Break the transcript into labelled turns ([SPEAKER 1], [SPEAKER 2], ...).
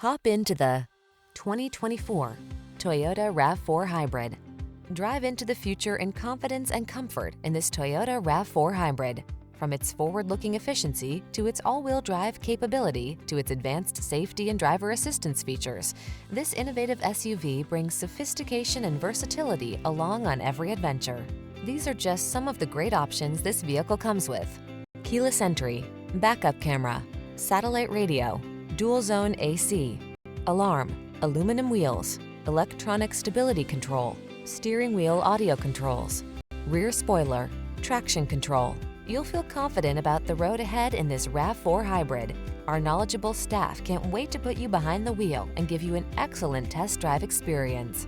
[SPEAKER 1] Hop into the 2024 Toyota RAV4 Hybrid. Drive into the future in confidence and comfort in this Toyota RAV4 Hybrid. From its forward-looking efficiency to its all-wheel drive capability to its advanced safety and driver assistance features, this innovative SUV brings sophistication and versatility along on every adventure. These are just some of the great options this vehicle comes with: keyless entry, backup camera, satellite radio, dual zone AC, alarm, aluminum wheels, electronic stability control, steering wheel audio controls, rear spoiler, traction control. You'll feel confident about the road ahead in this RAV4 Hybrid. Our knowledgeable staff can't wait to put you behind the wheel and give you an excellent test drive experience.